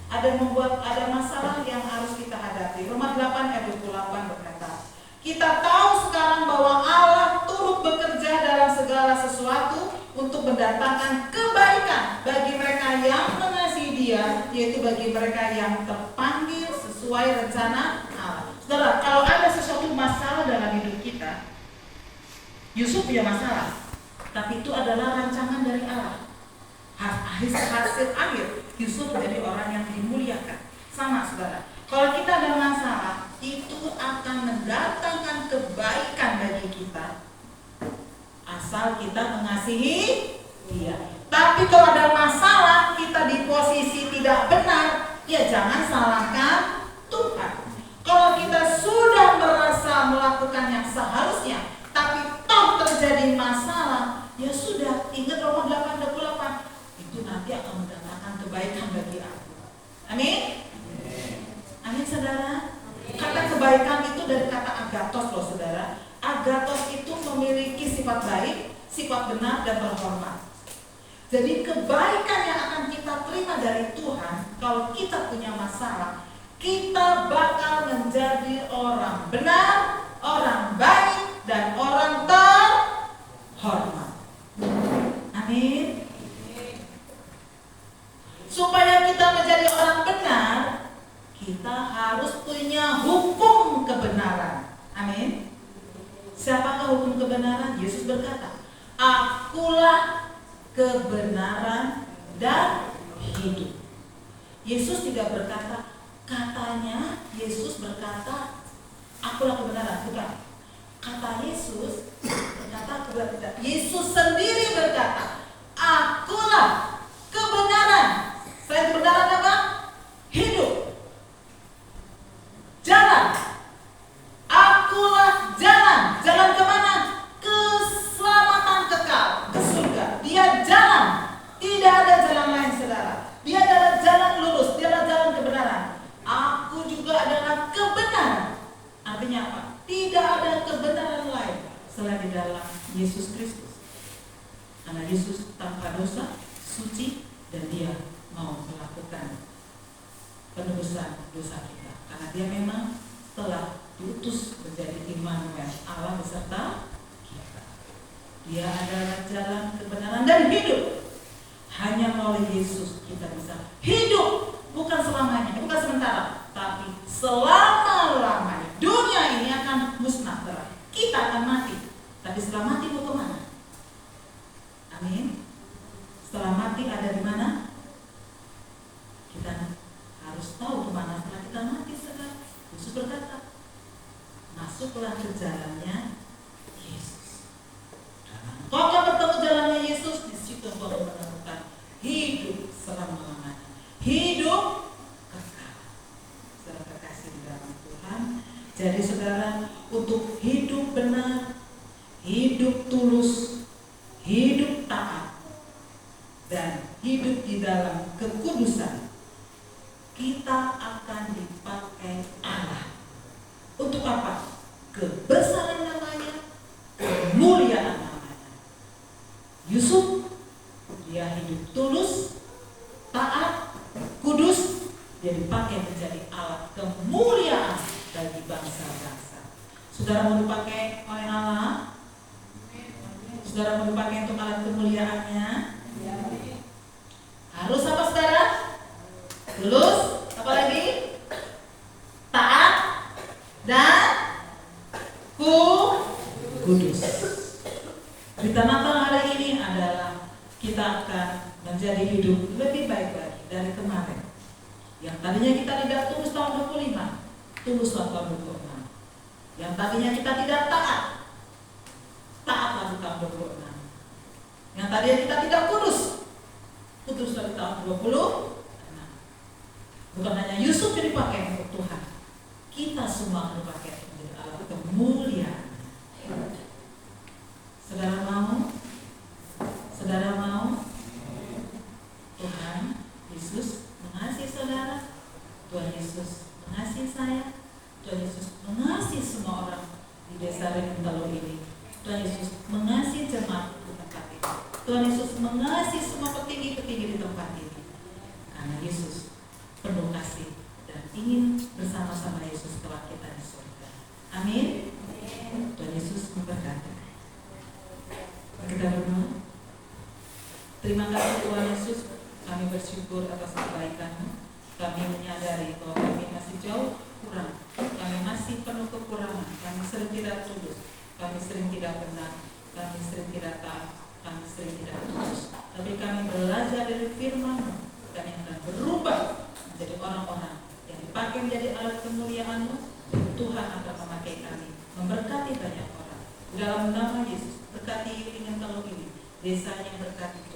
Ada masalah yang harus kita hadapi. Roma 8 ayat 28 berkata, kita tahu sekarang bahwa Allah turut bekerja dalam segala sesuatu untuk mendatangkan kebaikan bagi mereka yang mengasihi Dia, yaitu bagi mereka yang terpanggil sesuai rencana Allah. Saudara, kalau ada sesuatu masalah dalam hidup kita, Yusuf punya masalah, tapi itu adalah rancangan dari Allah. Hasil akhir Yusuf menjadi orang yang dimuliakan. Sama saudara, kalau kita ada masalah, itu akan mendatangkan kebaikan bagi kita, asal kita mengasihi Dia. Tapi kalau ada masalah, kita di posisi tidak benar, ya jangan salahkan Tuhan. Kalau kita sudah merasa melakukan yang seharusnya, tapi toh terjadi masalah, ya sudah, ingat Roma 8:28, itu nanti akan mendatangkan kebaikan bagi aku. Amin. Amin saudara. Kata kebaikan itu dari kata agathos loh saudara. Agathos itu memiliki sifat baik, sifat benar dan terhormat. Jadi kebaikan yang akan kita terima dari Tuhan, kalau kita punya masalah, kita bakal menjadi orang benar, orang baik, dan orang terhormat. Amin. Supaya kita menjadi orang benar, kita harus punya hukum kebenaran. Amin. Siapakah hukum kebenaran? Yesus berkata, akulah kebenaran dan hidup. Yesus tidak berkata, Katanya Yesus berkata, akulah kebenaran. Bukan. Kata Yesus berkata, akulah tidak. Yesus sendiri berkata, akulah kebenaran. Selain kebenaran apa? Hidup. Jalan. Akulah jalan. Jalan kemana? Keselamatan kekal, ke surga. Dia jalan. Tidak ada jalan lain, saudara. Dia adalah jalan lurus. Dia adalah jalan kebenaran. Aku juga adalah kebenaran. Artinya apa? Tidak ada kebenaran lain selain di dalam Yesus Kristus. Karena Yesus tanpa dosa, suci, dan dia mau melakukan penebusan dosa kita. Karena dia memang telah diutus menjadi Immanuel, Allah beserta kita. Dia adalah jalan kebenaran dan hidup. Hanya melalui Yesus kita bisa hidup. Bukan selamanya, bukan sementara, tapi selama-lamanya. Dunia ini akan musnah, kita akan mati. Tapi setelah mati mau kemana? Amin. Setelah mati ada di mana? Kita harus tahu kemana setelah kita mati. Setelah Yesus berkata, masuklah ke jalannya Yesus. Kau akan bertemu jalannya Yesus, di situ kau akan menemukan hidup selama-lamanya. Hidup kekal. Saudara terkasih di dalam Tuhan. Jadi saudara, untuk hidup benar, hidup tulus, hidup taat, dan hidup di dalam kekudusan, kita akan dipakai Allah. Untuk apa? Kebesaran namanya, kemuliaan namanya. Yusuf, dia hidup tulus, taat, kudus, dia dipakai menjadi alat kemuliaan bagi bangsa-bangsa. Saudara mau dipakai oleh Allah? Saudara mau dipakai untuk alat kemuliaannya? Harus apa saudara? Tulus, apa lagi? Taat dan kudus. Berita Natal hari ini adalah kita akan menjadi hidup lebih baik lagi dari kemarin. Yang tadinya kita tidak tulus tahun 25, tuluslah tahun 26. Yang tadinya kita tidak taat, taatlah di tahun 26. Yang tadinya kita tidak kuduslah di tahun 26. Bukan hanya Yusuf yang dipakai untuk Tuhan, kita semua dipakai menjadi alat kemuliaan. Saudara mau? Saudara mau? Tuhan Yesus mengasihi saudara, Tuhan Yesus mengasihi saya, Tuhan Yesus mengasihi semua orang di desa Renintalo ini. Tuhan Yesus mengasihi jemaat di tempat ini. Tuhan Yesus mengasihi semua petinggi-petinggi di tempat ini. Karena Yesus penuh kasih dan ingin bersama-sama Yesus setelah kita di surga. Amin. Tuhan Yesus memberkati. Kita berdoa. Terima kasih Tuhan Yesus. Kami bersyukur atas kebaikan-Mu. Kami menyadari bahwa kami masih jauh kurang. Kami masih penuh kekurangan. Kami sering tidak tulus. Kami sering tidak benar. Kami sering tidak taat. Kami sering tidak tulus. Tapi kami belajar dari firman-Mu. Kami akan berubah menjadi orang-orang yang dipakai menjadi alat kemuliaan-Mu. Tuhan akan memakai kami memberkati banyak orang. Dalam nama Yesus, berkati Renintalo ini, desa yang berkati Tuhan.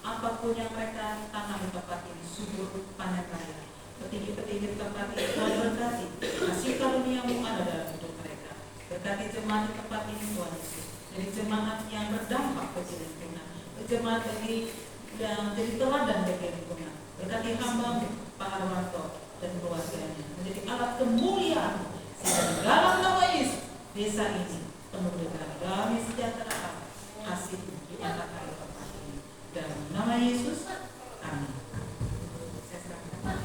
Apapun yang mereka tanam di tempat ini, subur panen raya. Petinggi-petinggi tempat ini, Tuhan berkati. Kasih karunia-Mu ada dalam hidup mereka. Berkati jemaat di tempat ini, Tuhan Yesus. Jadi jemaat yang berdampak bagi lingkungan. Jemaat yang jadi teladan bagi lingkungan. Berkati hamba-Mu, Pak Harwanto dan keluarganya. Menjadi alat kemuliaan. Sehingga di dalam nama Yesus, desa ini penuh dengan damai sejahtera, kasih dinyatakan di tempat ini. Dalam nama Yesus, amin. Saya serahkan.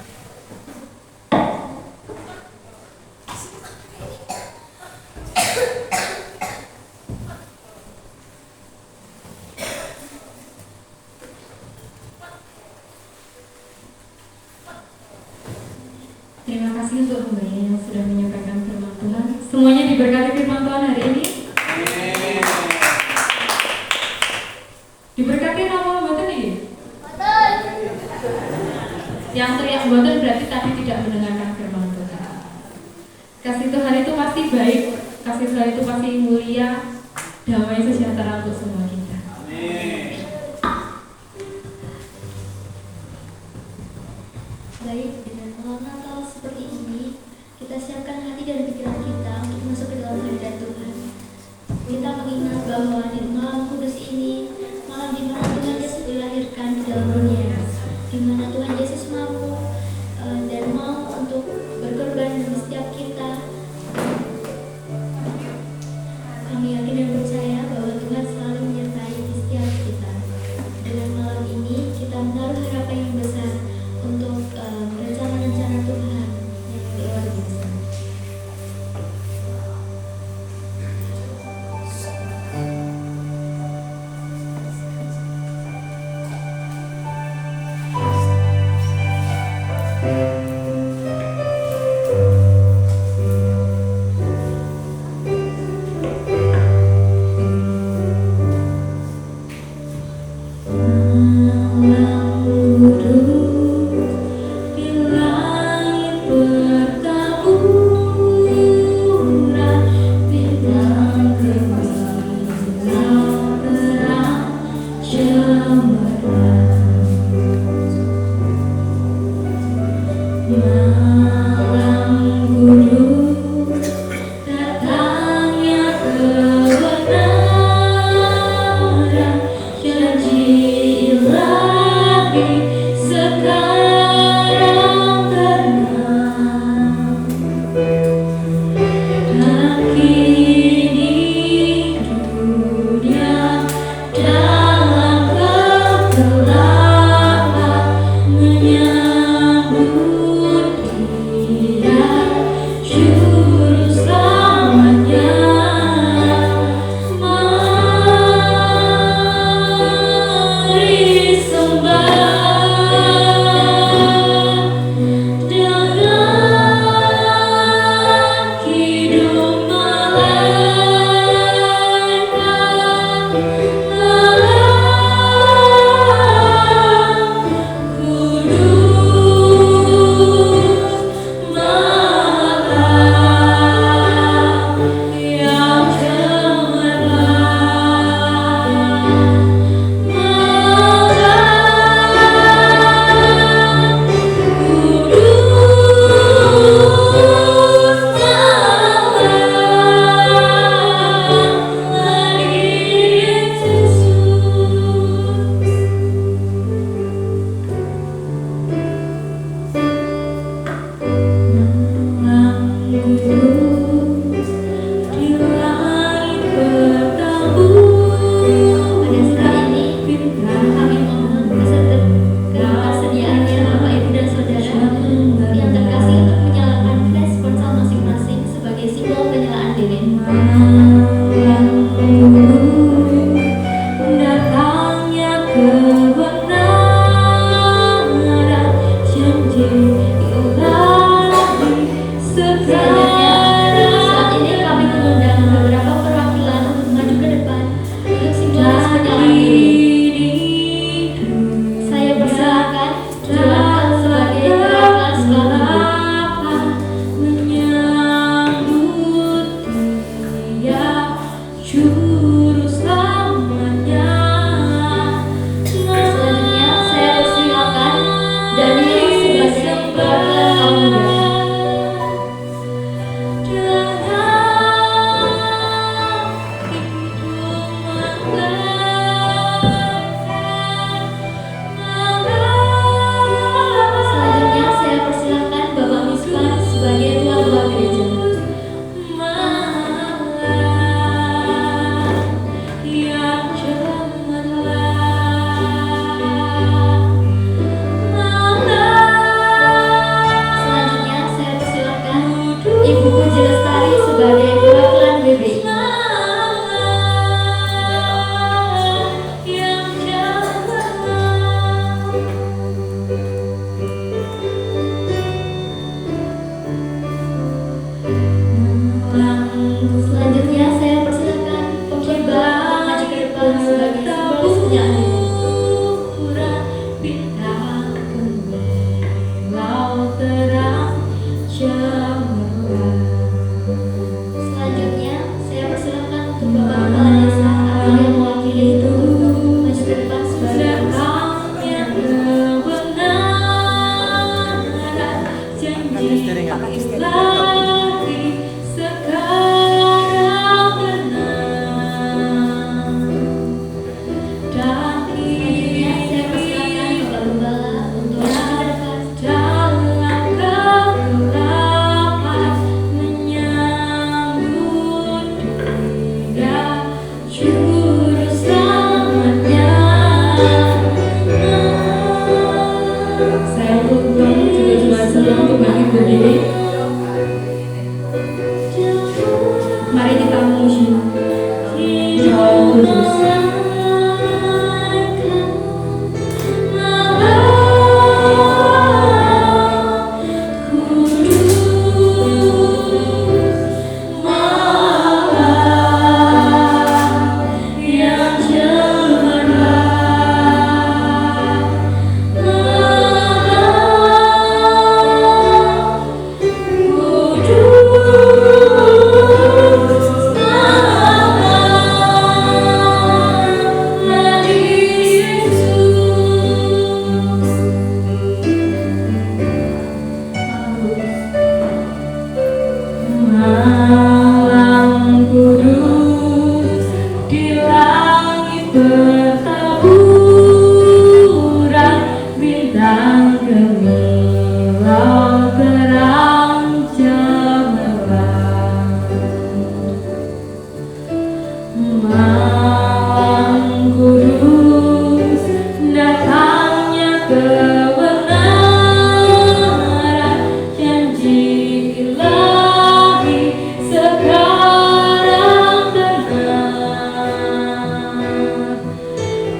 Terima kasih untuk hamba-Nya yang sudah menyampaikan firman Tuhan. Semuanya diberkati firman Tuhan hari ini. Diberkati nama mboten iki? Yang teriak mboten berarti tadi tidak mendengarkan firman Kasih Tuhan itu pasti baik, kasih Tuhan itu pasti mulia, damai sejahtera untuk semua kita. Amin. Baik, dengan malam Natal seperti ini, kita siapkan hati dan pikiran kita untuk masuk ke dalam hadirat Tuhan. Kita mengingat bahwa di malam kudus ini, malam di mana Tuhan Yesus dilahirkan di dalam dunia, di mana Tuhan Yesus dan mau untuk berkorban demi setiap kita. Kami yakin dan percaya bahwa Tuhan selalu menyertai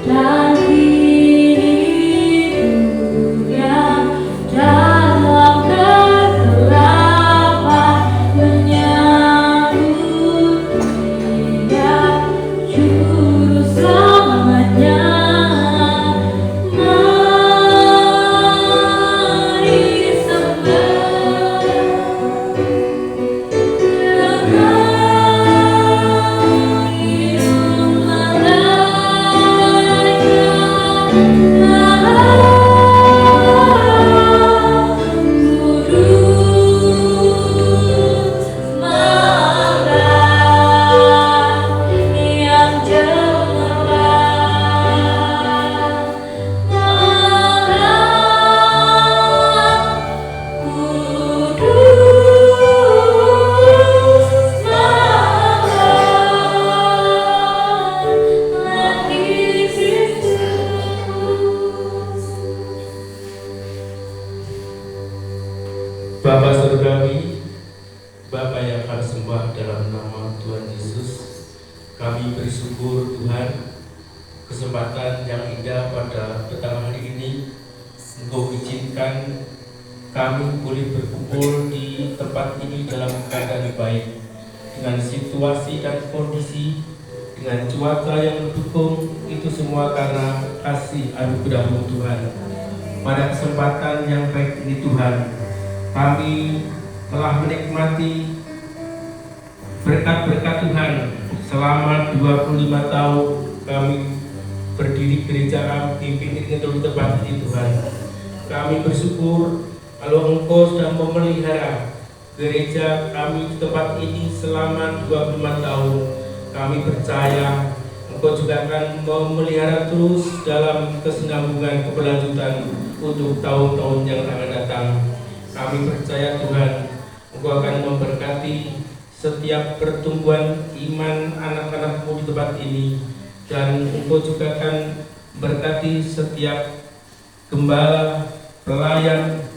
dan hidup yang dalam kegelapan menyambut Dia Juru Selamatnya. Mari sembah Bapa Surgawi, Bapa yang kami sembah dalam nama Tuhan Yesus, kami bersyukur Tuhan kesempatan yang indah pada petang hari ini. Engkau izinkan kami boleh berkumpul di tempat ini dalam keadaan baik, dengan situasi dan kondisi, dengan cuaca yang mendukung, itu semua karena kasih anugerah-Mu Tuhan. Pada kesempatan yang baik ini Tuhan, kami telah menikmati berkat-berkat Tuhan selama 25 tahun kami berdiri gereja pimpin di tempat ini Tuhan. Kami bersyukur kalau Engkau sudah memelihara gereja kami di tempat ini selama 25 tahun. Kami percaya Engkau juga akan memelihara terus dalam kesinambungan keberlanjutan untuk tahun-tahun yang akan datang. Kami percaya Tuhan, Engkau akan memberkati setiap pertumbuhan iman anak-anak-Mu di tempat ini, dan Engkau juga akan berkati setiap gembala, pelayan,